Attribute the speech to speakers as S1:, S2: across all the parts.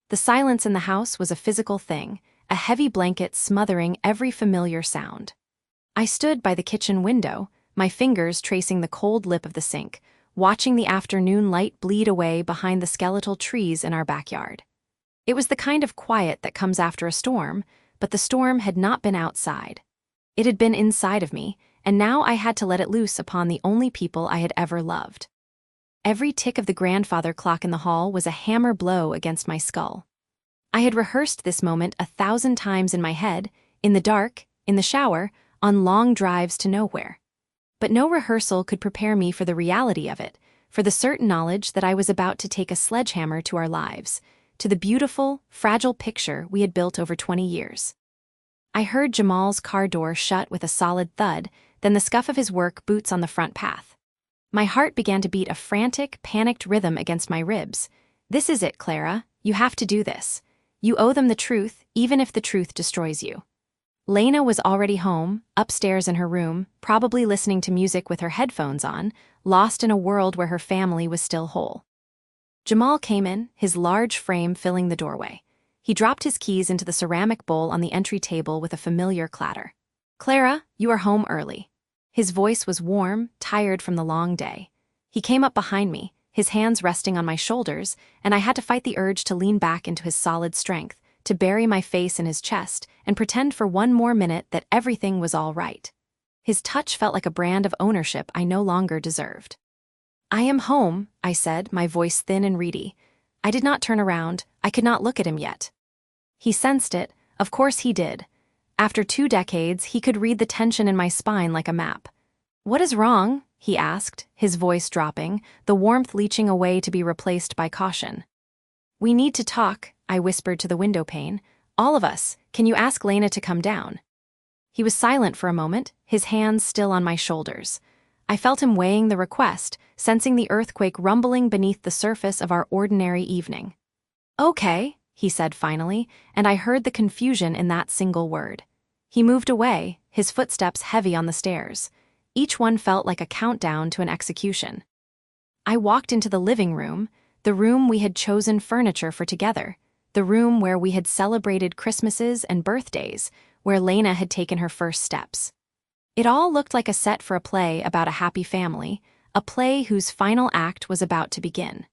S1: The silence in the house was a physical thing, a heavy blanket smothering every familiar sound. I stood by the kitchen window, my fingers tracing the cold lip of the sink, watching the afternoon light bleed away behind the skeletal trees in our backyard. It was the kind of quiet that comes after a storm, but the storm had not been outside. It had been inside of me, and now I had to let it loose upon the only people I had ever loved. Every tick of the grandfather clock in the hall was a hammer blow against my skull. I had rehearsed this moment 1,000 times in my head, in the dark, in the shower, on long drives to nowhere. But no rehearsal could prepare me for the reality of it, for the certain knowledge that I was about to take a sledgehammer to our lives, to the beautiful, fragile picture we had built over 20 years. I heard Jamal's car door shut with a solid thud, then the scuff of his work boots on the front path. My heart began to beat a frantic, panicked rhythm against my ribs. This is it, Clara. You have to do this. You owe them the truth, even if the truth destroys you. Lena was already home, upstairs in her room, probably listening to music with her headphones on, lost in a world where her family was still whole. Jamal came in, his large frame filling the doorway. He dropped his keys into the ceramic bowl on the entry table with a familiar clatter. "Clara, you are home early." His voice was warm, tired from the long day. He came up behind me, his hands resting on my shoulders, and I had to fight the urge to lean back into his solid strength, to bury my face in his chest and pretend for one more minute that everything was all right. His touch felt like a brand of ownership I no longer deserved. "I am home," I said, my voice thin and reedy. I did not turn around. I could not look at him yet. He sensed it. Of course he did. After 2 decades, he could read the tension in my spine like a map. "What is wrong?" he asked, his voice dropping, the warmth leaching away to be replaced by caution. "We need to talk," I whispered to the window pane. "All of us. Can you ask Lena to come down?" He was silent for a moment, his hands still on my shoulders. I felt him weighing the request, sensing the earthquake rumbling beneath the surface of our ordinary evening. "Okay," he said finally, and I heard the confusion in that single word. He moved away, his footsteps heavy on the stairs. Each one felt like a countdown to an execution. I walked into the living room, the room we had chosen furniture for together, the room where we had celebrated Christmases and birthdays, where Lena had taken her first steps. It all looked like a set for a play about a happy family, a play whose final act was about to begin.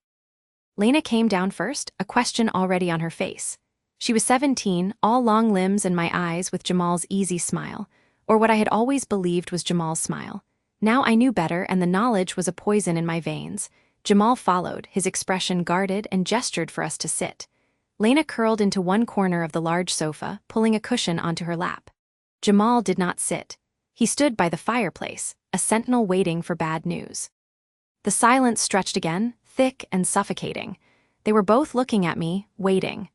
S1: Lena came down first, a question already on her face. She was 17, all long limbs and my eyes with Jamal's easy smile, or what I had always believed was Jamal's smile. Now I knew better, and the knowledge was a poison in my veins. Jamal followed, his expression guarded, and gestured for us to sit. Lena curled into one corner of the large sofa, pulling a cushion onto her lap. Jamal did not sit. He stood by the fireplace, a sentinel waiting for bad news. The silence stretched again, thick and suffocating. They were both looking at me, waiting.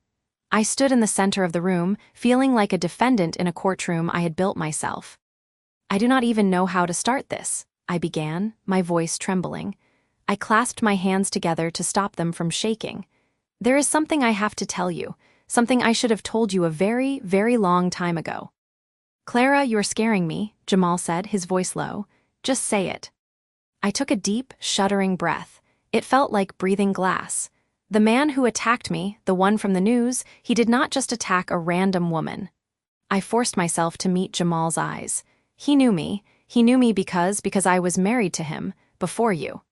S1: I stood in the center of the room, feeling like a defendant in a courtroom I had built myself. "I do not even know how to start this," I began, my voice trembling. I clasped my hands together to stop them from shaking. "There is something I have to tell you, something I should have told you a very, very long time ago." "Clara, you're scaring me," Jamal said, his voice low. "Just say it." I took a deep, shuddering breath. It felt like breathing glass. The man who attacked me, the one from the news, he did not just attack a random woman. I forced myself to meet Jamal's eyes. He knew me because I was married to him, before you.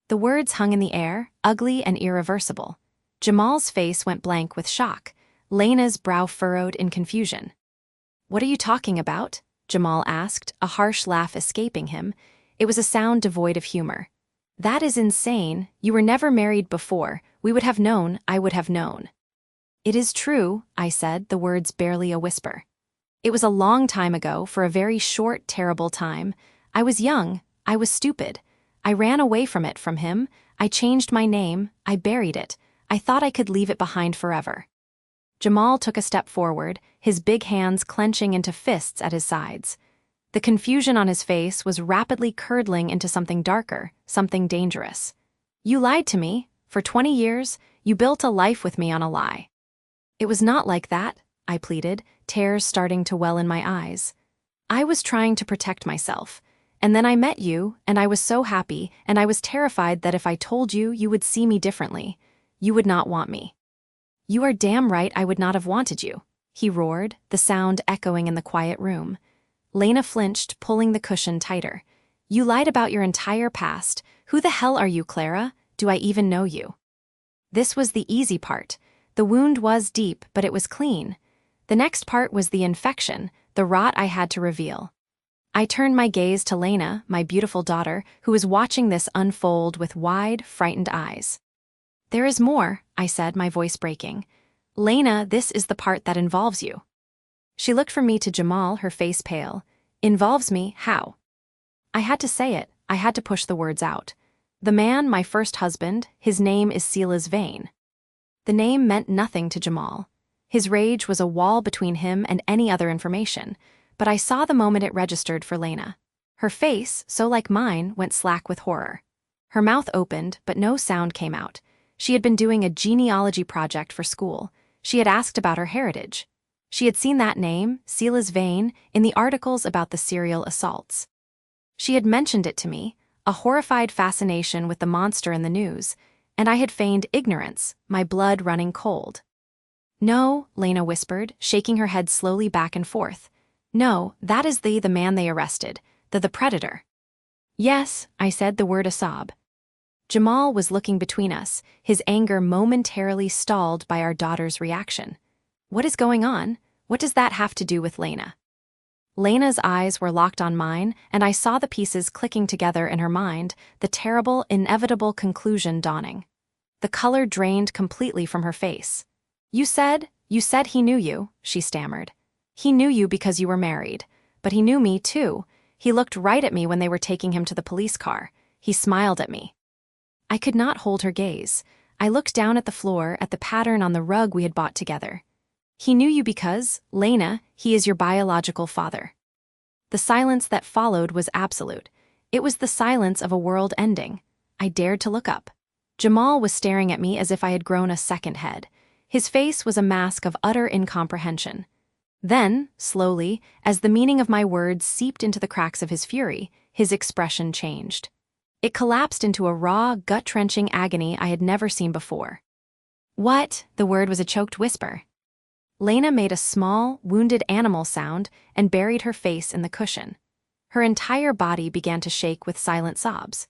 S1: The words hung in the air, ugly and irreversible. Jamal's face went blank with shock. Lena's brow furrowed in confusion. "What are you talking about?" Jamal asked, a harsh laugh escaping him. It was a sound devoid of humor. "That is insane. You were never married before. We would have known, I would have known." "It is true," I said, the words barely a whisper. "It was a long time ago, for a very short, terrible time. I was young. I was stupid. I ran away from it, from him. I changed my name. I buried it. I thought I could leave it behind forever." Jamal took a step forward, his big hands clenching into fists at his sides. The confusion on his face was rapidly curdling into something darker, something dangerous. "You lied to me. For 20 years, you built a life with me on a lie." "It was not like that," I pleaded, tears starting to well in my eyes. "I was trying to protect myself. And then I met you, and I was so happy, and I was terrified that if I told you, you would see me differently. You would not want me." "You are damn right I would not have wanted you," he roared, the sound echoing in the quiet room. Lena flinched, pulling the cushion tighter. "You lied about your entire past. Who the hell are you, Clara? Do I even know you?" This was the easy part. The wound was deep, but it was clean. The next part was the infection, the rot I had to reveal. I turned my gaze to Lena, my beautiful daughter, who was watching this unfold with wide, frightened eyes. "There is more," I said, my voice breaking. "Lena, this is the part that involves you." She looked from me to Jamal, her face pale. "Involves me? How?" I had to say it. I had to push the words out. "The man, my first husband, his name is Silas Vane." The name meant nothing to Jamal. His rage was a wall between him and any other information, but I saw the moment it registered for Lena. Her face, so like mine, went slack with horror. Her mouth opened, but no sound came out. She had been doing a genealogy project for school. She had asked about her heritage. She had seen that name, Silas Vane, in the articles about the serial assaults. She had mentioned it to me, a horrified fascination with the monster in the news, and I had feigned ignorance, my blood running cold. "No," Lena whispered, shaking her head slowly back and forth. "No, that is the man they arrested, the predator." "Yes," I said, the word a sob. Jamal was looking between us, his anger momentarily stalled by our daughter's reaction. "What is going on? What does that have to do with Lena?" Lena's eyes were locked on mine, and I saw the pieces clicking together in her mind, the terrible, inevitable conclusion dawning. The color drained completely from her face. You said he knew you," she stammered. "He knew you because you were married. But he knew me, too. He looked right at me when they were taking him to the police car. He smiled at me." I could not hold her gaze. I looked down at the floor, at the pattern on the rug we had bought together. "He knew you because, Lena, he is your biological father." The silence that followed was absolute. It was the silence of a world ending. I dared to look up. Jamal was staring at me as if I had grown a second head. His face was a mask of utter incomprehension. Then, slowly, as the meaning of my words seeped into the cracks of his fury, his expression changed. It collapsed into a raw, gut-wrenching agony I had never seen before. "What?" The word was a choked whisper. Lena made a small, wounded animal sound and buried her face in the cushion. Her entire body began to shake with silent sobs.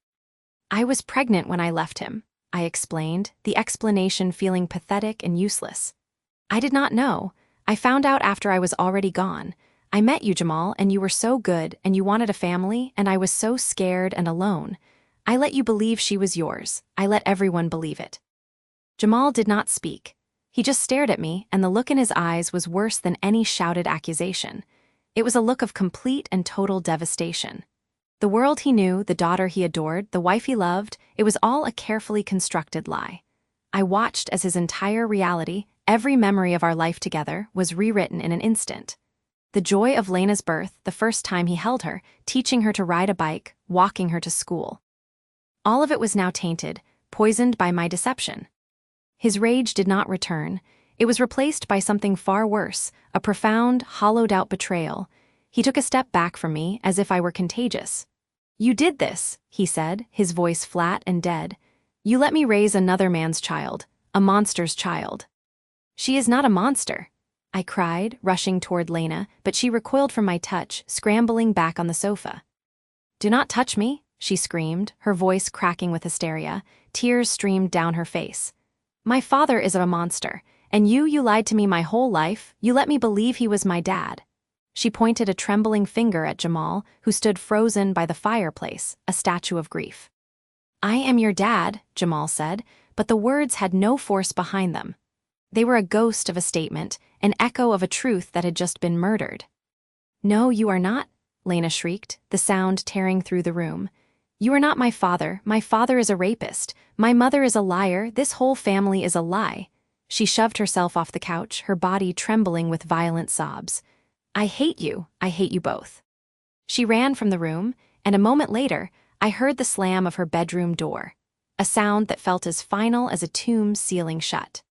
S1: "I was pregnant when I left him," I explained, the explanation feeling pathetic and useless. "I did not know. I found out after I was already gone. I met you, Jamal, and you were so good, and you wanted a family, and I was so scared and alone. I let you believe she was yours. I let everyone believe it." Jamal did not speak. He just stared at me, and the look in his eyes was worse than any shouted accusation. It was a look of complete and total devastation. The world he knew, the daughter he adored, the wife he loved, it was all a carefully constructed lie. I watched as his entire reality, every memory of our life together, was rewritten in an instant. The joy of Lena's birth, the first time he held her, teaching her to ride a bike, walking her to school. All of it was now tainted, poisoned by my deception. His rage did not return. It was replaced by something far worse, a profound, hollowed-out betrayal. He took a step back from me, as if I were contagious. "You did this," he said, his voice flat and dead. "You let me raise another man's child, a monster's child." "She is not a monster," I cried, rushing toward Lena, but she recoiled from my touch, scrambling back on the sofa. "Do not touch me," she screamed, her voice cracking with hysteria. Tears streamed down her face. "My father is a monster, and you lied to me my whole life. You let me believe he was my dad." She pointed a trembling finger at Jamal, who stood frozen by the fireplace, a statue of grief. "I am your dad," Jamal said, but the words had no force behind them. They were a ghost of a statement, an echo of a truth that had just been murdered. "No, you are not," Lena shrieked, the sound tearing through the room. "You are not my father. My father is a rapist. My mother is a liar. This whole family is a lie." She shoved herself off the couch, her body trembling with violent sobs. I hate you both." She ran from the room, and a moment later, I heard the slam of her bedroom door, a sound that felt as final as a tomb sealing shut.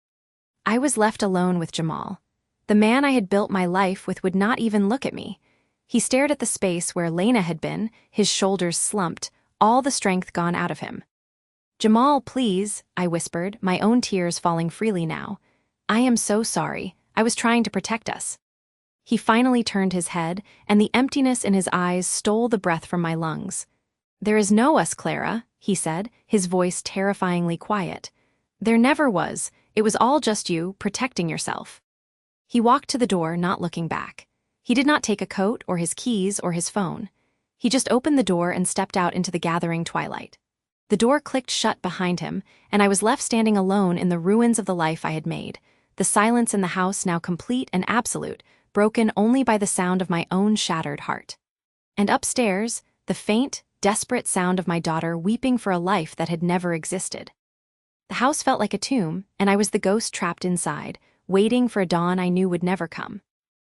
S1: I was left alone with Jamal. The man I had built my life with would not even look at me. He stared at the space where Lena had been, his shoulders slumped, all the strength gone out of him. "Jamal, please," I whispered, my own tears falling freely now. I am so sorry. I was trying to protect us. He finally turned his head, and the emptiness in his eyes stole the breath from my lungs. There is no us, Clara, he said, his voice terrifyingly quiet. There never was. It was all just you, protecting yourself. He walked to the door, not looking back. He did not take a coat or his keys or his phone. He just opened the door and stepped out into the gathering twilight. The door clicked shut behind him, and I was left standing alone in the ruins of the life I had made, the silence in the house now complete and absolute, broken only by the sound of my own shattered heart. And upstairs, the faint, desperate sound of my daughter weeping for a life that had never existed. The house felt like a tomb, and I was the ghost trapped inside, waiting for a dawn I knew would never come.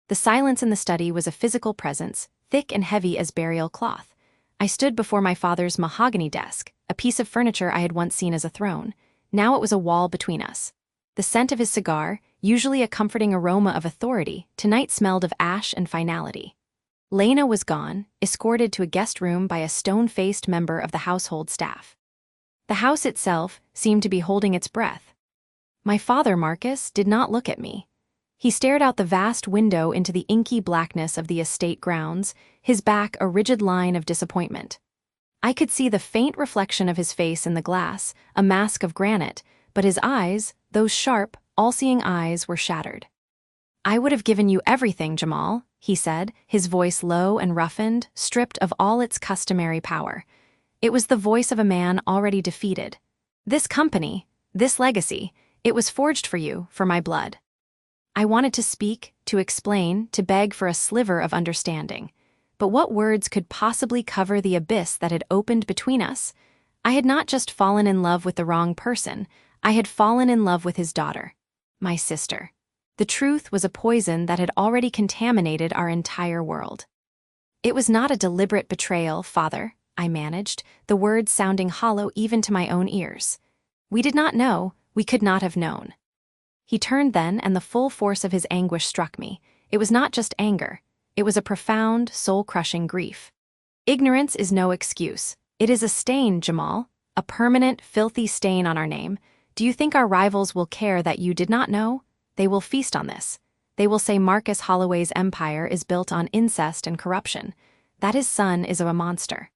S1: The silence in the study was a physical presence, thick and heavy as burial cloth. I stood before my father's mahogany desk, a piece of furniture I had once seen as a throne. Now it was a wall between us. The scent of his cigar, usually a comforting aroma of authority, tonight smelled of ash and finality. Lena was gone, escorted to a guest room by a stone-faced member of the household staff. The house itself seemed to be holding its breath. My father, Marcus, did not look at me. He stared out the vast window into the inky blackness of the estate grounds, his back a rigid line of disappointment. I could see the faint reflection of his face in the glass, a mask of granite, but his eyes, those sharp, all-seeing eyes, were shattered. I would have given you everything, Jamal, he said, his voice low and roughened, stripped of all its customary power. It was the voice of a man already defeated. This company, this legacy, it was forged for you, for my blood. I wanted to speak, to explain, to beg for a sliver of understanding. But what words could possibly cover the abyss that had opened between us? I had not just fallen in love with the wrong person, I had fallen in love with his daughter, my sister. The truth was a poison that had already contaminated our entire world. It was not a deliberate betrayal, Father, I managed, the words sounding hollow even to my own ears. We did not know, we could not have known. He turned then, and the full force of his anguish struck me. It was not just anger. It was a profound, soul-crushing grief. Ignorance is no excuse. It is a stain, Jamal, a permanent, filthy stain on our name. Do you think our rivals will care that you did not know? They will feast on this. They will say Marcus Holloway's empire is built on incest and corruption, that his son is a monster.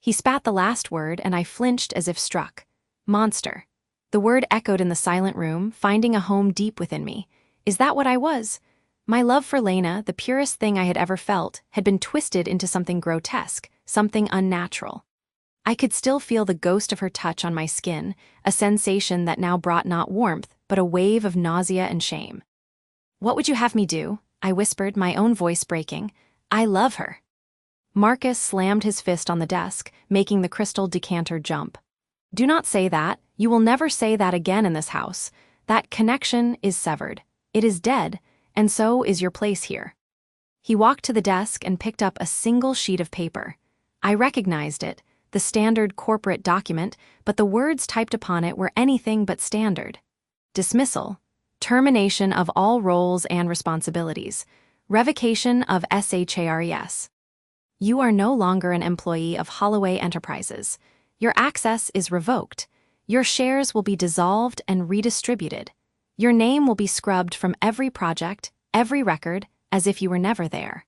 S1: He spat the last word, and I flinched as if struck. Monster. The word echoed in the silent room, finding a home deep within me. Is that what I was? My love for Lena, the purest thing I had ever felt, had been twisted into something grotesque, something unnatural. I could still feel the ghost of her touch on my skin, a sensation that now brought not warmth, but a wave of nausea and shame. What would you have me do? I whispered, my own voice breaking. I love her. Marcus slammed his fist on the desk, making the crystal decanter jump. Do not say that. You will never say that again in this house. That connection is severed. It is dead, and so is your place here. He walked to the desk and picked up a single sheet of paper. I recognized it, the standard corporate document, but the words typed upon it were anything but standard. Dismissal, termination of all roles and responsibilities, revocation of SHARES. You are no longer an employee of Holloway Enterprises. Your access is revoked. Your shares will be dissolved and redistributed. Your name will be scrubbed from every project, every record, as if you were never there.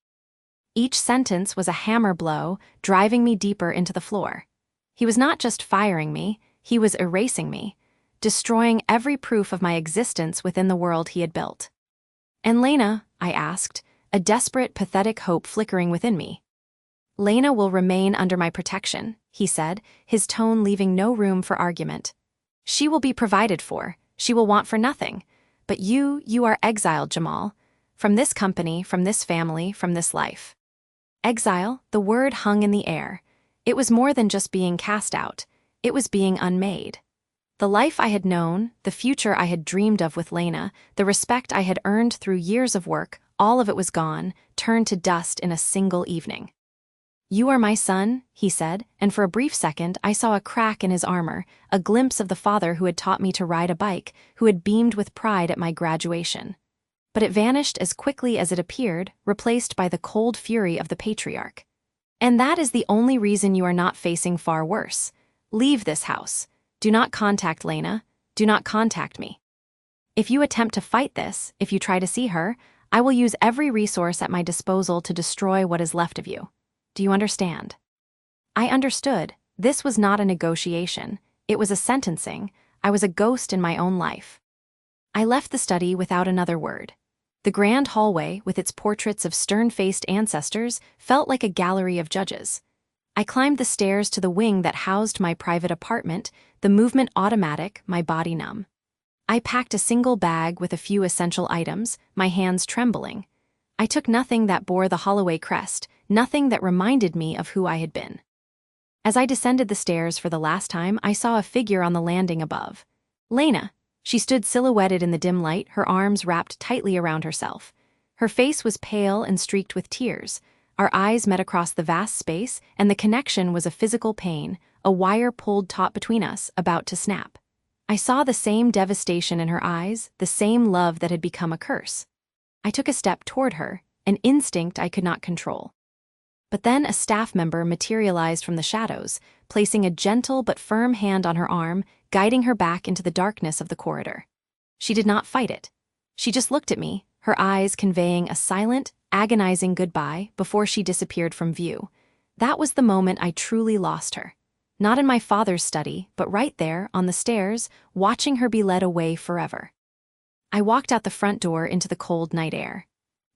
S1: Each sentence was a hammer blow, driving me deeper into the floor. He was not just firing me, he was erasing me, destroying every proof of my existence within the world he had built. And Lena, I asked, a desperate, pathetic hope flickering within me. Lena will remain under my protection, he said, his tone leaving no room for argument. She will be provided for, she will want for nothing. But you are exiled, Jamal. From this company, from this family, from this life. Exile, the word hung in the air. It was more than just being cast out. It was being unmade. The life I had known, the future I had dreamed of with Lena, the respect I had earned through years of work, all of it was gone, turned to dust in a single evening. You are my son, he said, and for a brief second I saw a crack in his armor, a glimpse of the father who had taught me to ride a bike, who had beamed with pride at my graduation. But it vanished as quickly as it appeared, replaced by the cold fury of the patriarch. And that is the only reason you are not facing far worse. Leave this house. Do not contact Lena. Do not contact me. If you attempt to fight this, if you try to see her, I will use every resource at my disposal to destroy what is left of you. Do you understand? I understood. This was not a negotiation. It was a sentencing. I was a ghost in my own life. I left the study without another word. The grand hallway, with its portraits of stern-faced ancestors, felt like a gallery of judges. I climbed the stairs to the wing that housed my private apartment, the movement automatic, my body numb. I packed a single bag with a few essential items, my hands trembling. I took nothing that bore the Holloway crest, nothing that reminded me of who I had been. As I descended the stairs for the last time, I saw a figure on the landing above. Lena. She stood silhouetted in the dim light, her arms wrapped tightly around herself. Her face was pale and streaked with tears. Our eyes met across the vast space, and the connection was a physical pain, a wire pulled taut between us, about to snap. I saw the same devastation in her eyes, the same love that had become a curse. I took a step toward her, an instinct I could not control. But then a staff member materialized from the shadows, placing a gentle but firm hand on her arm, guiding her back into the darkness of the corridor. She did not fight it. She just looked at me, her eyes conveying a silent, agonizing goodbye before she disappeared from view. That was the moment I truly lost her. Not in my father's study, but right there, on the stairs, watching her be led away forever. I walked out the front door into the cold night air.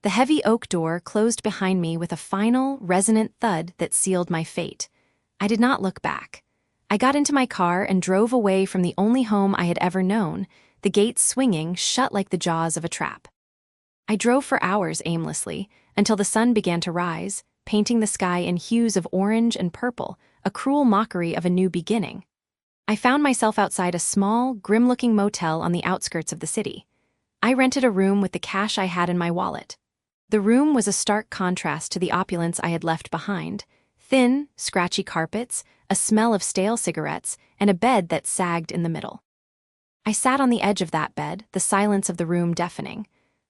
S1: The heavy oak door closed behind me with a final, resonant thud that sealed my fate. I did not look back. I got into my car and drove away from the only home I had ever known, the gates swinging shut like the jaws of a trap. I drove for hours aimlessly, until the sun began to rise, painting the sky in hues of orange and purple, a cruel mockery of a new beginning. I found myself outside a small, grim-looking motel on the outskirts of the city. I rented a room with the cash I had in my wallet. The room was a stark contrast to the opulence I had left behind. Thin, scratchy carpets, a smell of stale cigarettes, and a bed that sagged in the middle. I sat on the edge of that bed, the silence of the room deafening.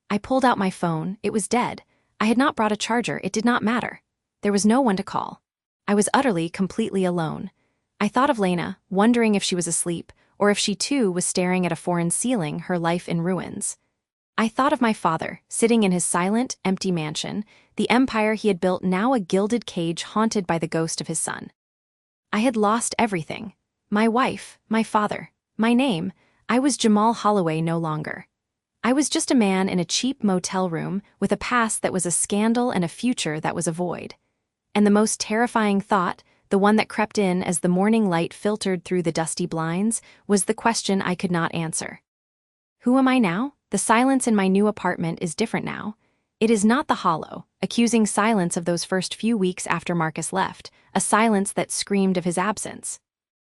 S1: I pulled out my phone. It was dead. I had not brought a charger. It did not matter. There was no one to call. I was utterly, completely alone. I thought of Lena, wondering if she was asleep, or if she too was staring at a foreign ceiling, her life in ruins. I thought of my father, sitting in his silent, empty mansion, the empire he had built now a gilded cage haunted by the ghost of his son. I had lost everything. My wife, my father, my name. I was Jamal Holloway no longer. I was just a man in a cheap motel room with a past that was a scandal and a future that was a void. And the most terrifying thought, the one that crept in as the morning light filtered through the dusty blinds, was the question I could not answer. Who am I now? The silence in my new apartment is different now. It is not the hollow, accusing silence of those first few weeks after Marcus left, a silence that screamed of his absence.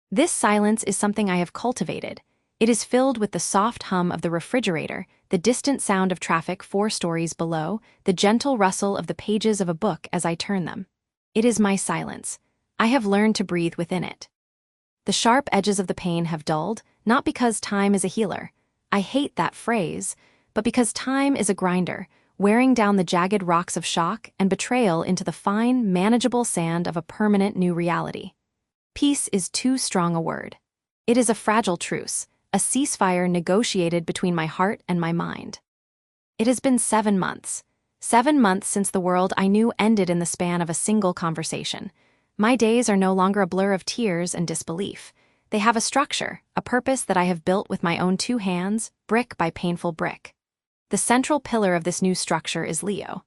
S1: This silence is something I have cultivated. It is filled with the soft hum of the refrigerator, the distant sound of traffic 4 stories below, the gentle rustle of the pages of a book as I turn them. It is my silence. I have learned to breathe within it. The sharp edges of the pain have dulled, not because time is a healer. I hate that phrase, but because time is a grinder, wearing down the jagged rocks of shock and betrayal into the fine, manageable sand of a permanent new reality. Peace is too strong a word. It is a fragile truce, a ceasefire negotiated between my heart and my mind. It has been 7 months. 7 months since the world I knew ended in the span of a single conversation. My days are no longer a blur of tears and disbelief. They have a structure, a purpose that I have built with my own 2 hands, brick by painful brick. The central pillar of this new structure is Leo.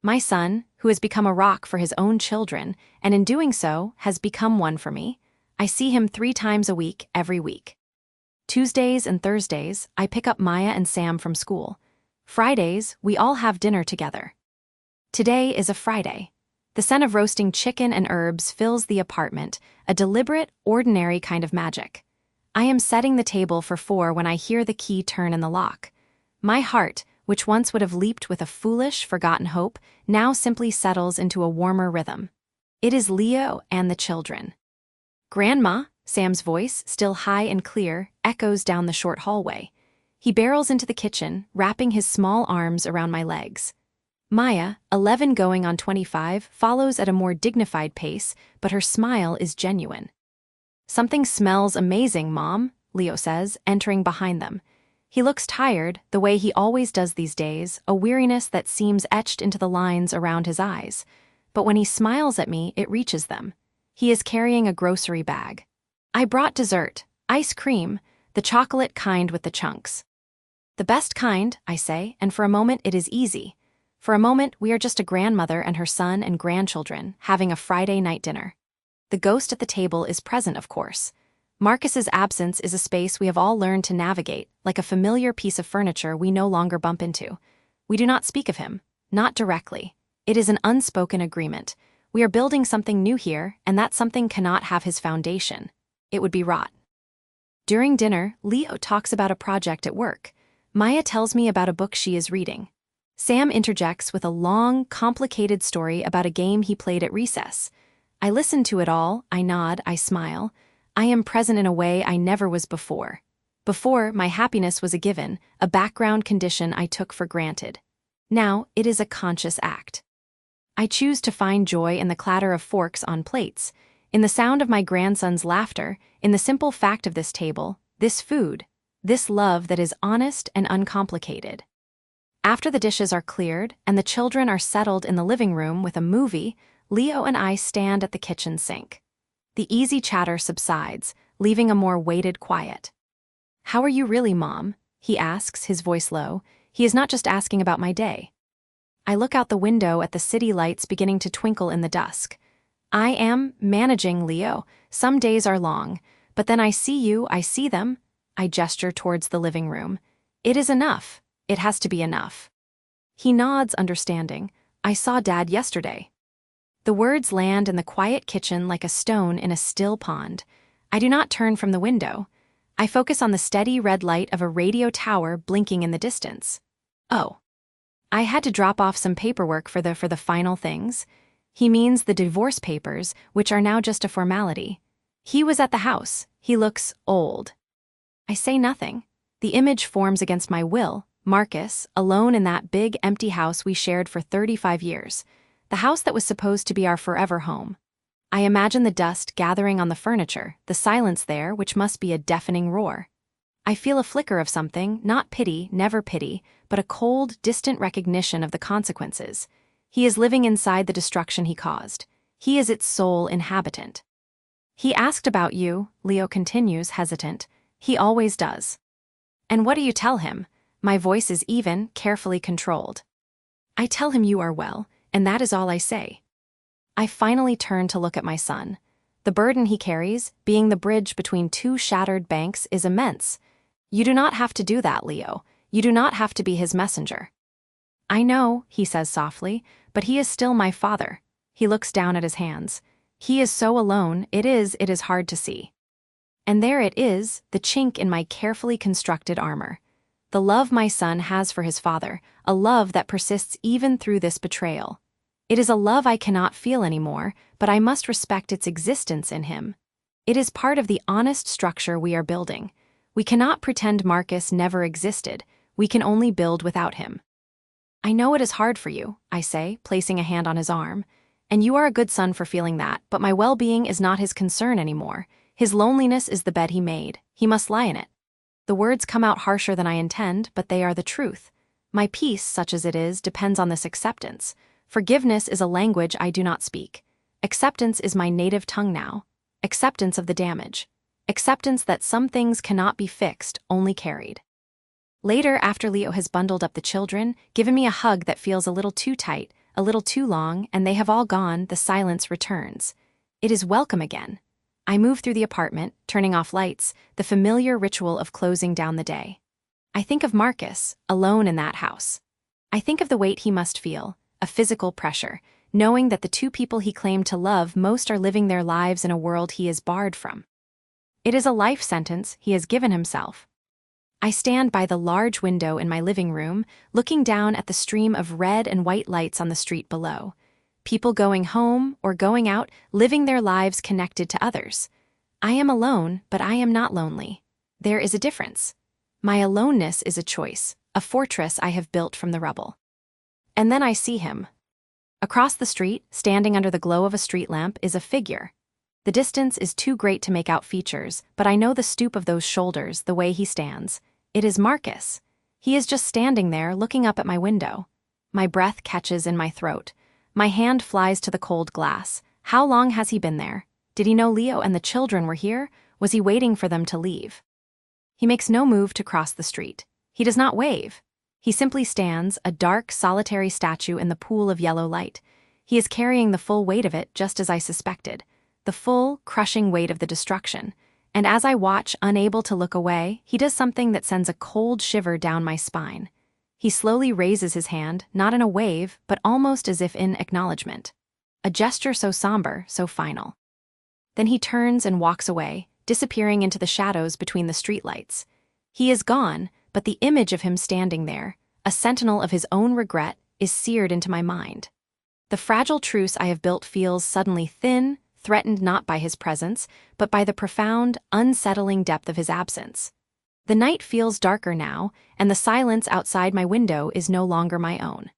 S1: My son, who has become a rock for his own children, and in doing so, has become one for me. I see him 3 times a week, every week. Tuesdays and Thursdays, I pick up Maya and Sam from school. Fridays, we all have dinner together. Today is a Friday. The scent of roasting chicken and herbs fills the apartment, a deliberate, ordinary kind of magic. I am setting the table for 4 when I hear the key turn in the lock. My heart, which once would have leaped with a foolish, forgotten hope, now simply settles into a warmer rhythm. It is Leo and the children. "Grandma," Sam's voice, still high and clear, echoes down the short hallway. He barrels into the kitchen, wrapping his small arms around my legs. Maya, 11 going on 25, follows at a more dignified pace, but her smile is genuine. "Something smells amazing, Mom," Leo says, entering behind them. He looks tired, the way he always does these days, a weariness that seems etched into the lines around his eyes. But when he smiles at me, it reaches them. He is carrying a grocery bag. I brought dessert, ice cream, the chocolate kind with the chunks. The best kind, I say, and for a moment it is easy. For a moment, we are just a grandmother and her son and grandchildren having a Friday night dinner. The ghost at the table is present, of course. Marcus's absence is a space we have all learned to navigate, like a familiar piece of furniture we no longer bump into. We do not speak of him, not directly. It is an unspoken agreement. We are building something new here, and that something cannot have his foundation. It would be rot. During dinner, Leo talks about a project at work. Maya tells me about a book she is reading. Sam interjects with a long, complicated story about a game he played at recess. I listen to it all, I nod, I smile. I am present in a way I never was before. Before, my happiness was a given, a background condition I took for granted. Now, it is a conscious act. I choose to find joy in the clatter of forks on plates, in the sound of my grandson's laughter, in the simple fact of this table, this food, this love that is honest and uncomplicated. After the dishes are cleared and the children are settled in the living room with a movie, Leo and I stand at the kitchen sink. The easy chatter subsides, leaving a more weighted quiet. "How are you really, Mom?" he asks, his voice low. He is not just asking about my day. I look out the window at the city lights beginning to twinkle in the dusk. I am managing, Leo. Some days are long, but then I see you, I see them. I gesture towards the living room. It is enough. It has to be enough. He nods, understanding. I saw Dad yesterday. The words land in the quiet kitchen like a stone in a still pond. I do not turn from the window. I focus on the steady red light of a radio tower blinking in the distance. Oh. I had to drop off some paperwork for the final things. He means the divorce papers, which are now just a formality. He was at the house. He looks old. I say nothing. The image forms against my will. Marcus, alone in that big, empty house we shared for 35 years. The house that was supposed to be our forever home. I imagine the dust gathering on the furniture, the silence there, which must be a deafening roar. I feel a flicker of something, not pity, never pity, but a cold, distant recognition of the consequences. He is living inside the destruction he caused. He is its sole inhabitant. He asked about you, Leo continues, hesitant. He always does. And what do you tell him? My voice is even, carefully controlled. I tell him you are well, and that is all I say. I finally turn to look at my son. The burden he carries, being the bridge between two shattered banks, is immense. You do not have to do that, Leo. You do not have to be his messenger. I know, he says softly, but he is still my father. He looks down at his hands. He is so alone, it is hard to see. And there it is, the chink in my carefully constructed armor. The love my son has for his father, a love that persists even through this betrayal. It is a love I cannot feel anymore, but I must respect its existence in him. It is part of the honest structure we are building. We cannot pretend Marcus never existed. We can only build without him. I know it is hard for you, I say, placing a hand on his arm. And you are a good son for feeling that, but my well-being is not his concern anymore. His loneliness is the bed he made. He must lie in it. The words come out harsher than I intend, but they are the truth. My peace, such as it is, depends on this acceptance. Forgiveness is a language I do not speak. Acceptance is my native tongue now. Acceptance of the damage. Acceptance that some things cannot be fixed, only carried. Later, after Leo has bundled up the children, given me a hug that feels a little too tight, a little too long, and they have all gone, the silence returns. It is welcome again. I move through the apartment, turning off lights, the familiar ritual of closing down the day. I think of Marcus, alone in that house. I think of the weight he must feel, a physical pressure, knowing that the two people he claimed to love most are living their lives in a world he is barred from. It is a life sentence he has given himself. I stand by the large window in my living room, looking down at the stream of red and white lights on the street below. People going home or going out, living their lives connected to others. I am alone, but I am not lonely. There is a difference. My aloneness is a choice, a fortress I have built from the rubble. And then I see him. Across the street, standing under the glow of a street lamp, is a figure. The distance is too great to make out features, but I know the stoop of those shoulders, the way he stands. It is Marcus. He is just standing there, looking up at my window. My breath catches in my throat. My hand flies to the cold glass. How long has he been there? Did he know Leo and the children were here? Was he waiting for them to leave? He makes no move to cross the street. He does not wave. He simply stands, a dark, solitary statue in the pool of yellow light. He is carrying the full weight of it, just as I suspected. The full, crushing weight of the destruction. And as I watch, unable to look away, he does something that sends a cold shiver down my spine. He slowly raises his hand, not in a wave, but almost as if in acknowledgement. A gesture so somber, so final. Then he turns and walks away, disappearing into the shadows between the streetlights. He is gone, but the image of him standing there, a sentinel of his own regret, is seared into my mind. The fragile truce I have built feels suddenly thin, threatened not by his presence, but by the profound, unsettling depth of his absence. The night feels darker now, and the silence outside my window is no longer my own.